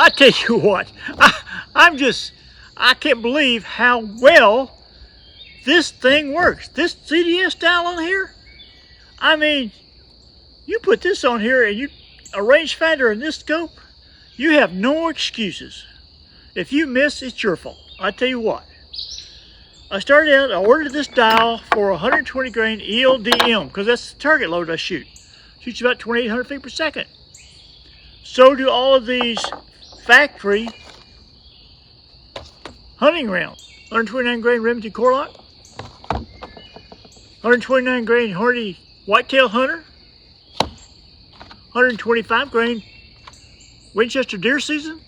I tell you what, I can't believe how well this thing works. This CDS dial on here, I mean, you put this on here and a rangefinder and this scope, you have no excuses. If you miss, it's your fault. I tell you what. I ordered this dial for 120 grain ELDM because that's the target load I shoot. Shoots about 2,800 feet per second. So do all of these factory hunting rounds. 129 grain Remington core lock, 129 grain Hardy whitetail hunter, 125 grain Winchester deer season,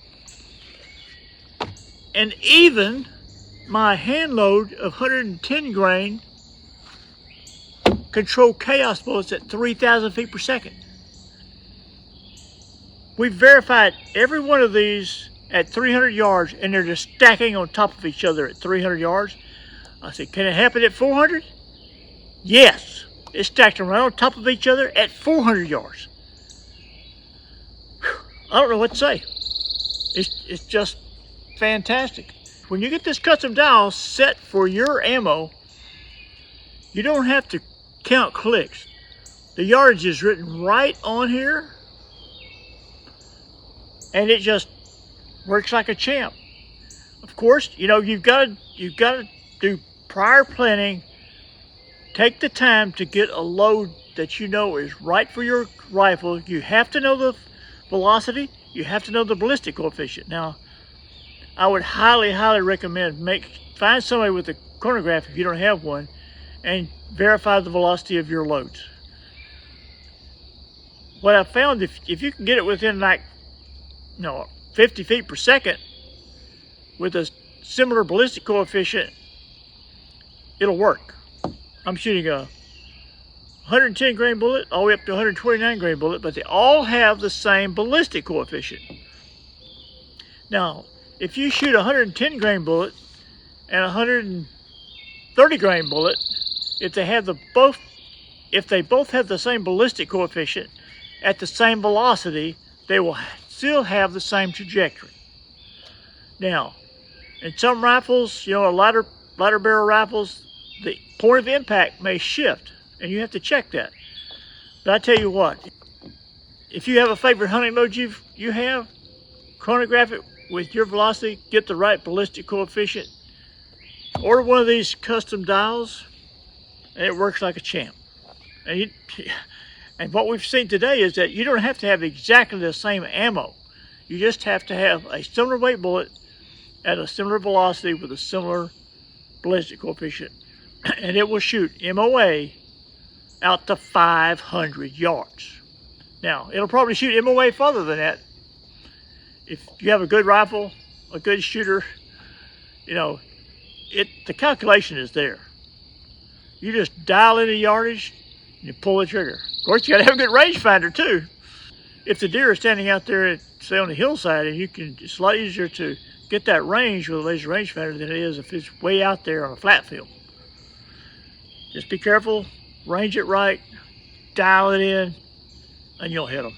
and even my hand load of 110 grain controlled chaos bullets at 3,000 feet per second. We've verified every one of these at 300 yards, and they're just stacking on top of each other at 300 yards. I said, can it happen at 400? Yes, it's stacked right on top of each other at 400 yards. Whew, I don't know what to say. It's just fantastic. When you get this custom dial set for your ammo, you don't have to count clicks. The yardage is written right on here, and it just works like a champ. Of course, you know, you've got to do prior planning. Take the time to get a load that you know is right for your rifle. You have to know the velocity. You have to know the ballistic coefficient. Now, I would highly recommend find somebody with a chronograph if you don't have one, and verify the velocity of your loads. What I found, if you can get it within 50 feet per second with a similar ballistic coefficient, it'll work. I'm shooting a 110 grain bullet all the way up to 129 grain bullet, but they all have the same ballistic coefficient. Now, if you shoot a 110 grain bullet and a 130 grain bullet, if they both have the same ballistic coefficient at the same velocity, they will still have the same trajectory. Now, in some rifles, you know, lighter barrel rifles, the point of impact may shift, and you have to check that. But I tell you what, if you have a favorite hunting mode you have, chronograph it with your velocity, get the right ballistic coefficient, order one of these custom dials, and it works like a champ. And what we've seen today is that you don't have to have exactly the same ammo. You just have to have a similar weight bullet at a similar velocity with a similar ballistic coefficient, and it will shoot MOA out to 500 yards. Now, it'll probably shoot MOA farther than that. If you have a good rifle, a good shooter, you know, the calculation is there. You just dial in the yardage and you pull the trigger. Of course, you got to have a good rangefinder too. If the deer is standing out there, say on the hillside, and it's a lot easier to get that range with a laser rangefinder than it is if it's way out there on a flat field. Just be careful, range it right, dial it in, and you'll hit them.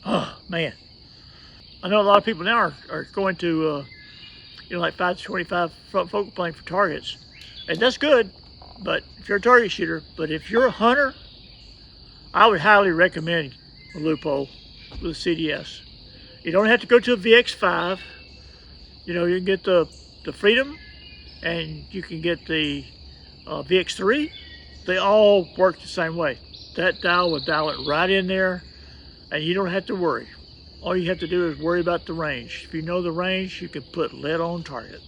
Oh man, I know a lot of people now are going to like 5 to 25 front focal plane for targets, and that's good. But if you're a target shooter, but if you're a hunter, I would highly recommend a Leupold with a CDS. You don't have to go to a VX5. You know, you can get the Freedom, and you can get the VX3. They all work the same way. That dial will dial it right in there, and you don't have to worry. All you have to do is worry about the range. If you know the range, you can put lead on target.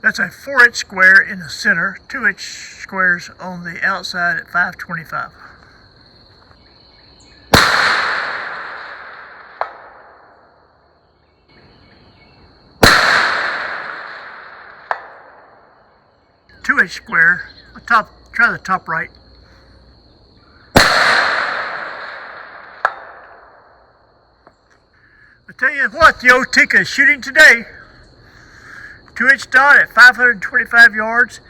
That's a 4-inch square in the center, 2-inch squares on the outside at 525. Two-inch square, try the top right. I tell you what, the old Tika is shooting today. 2-inch dot at 525 yards.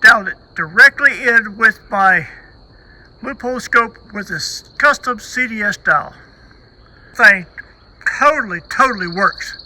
Dialed it directly in with my Leupold scope with this custom CDS dial. Thing totally works.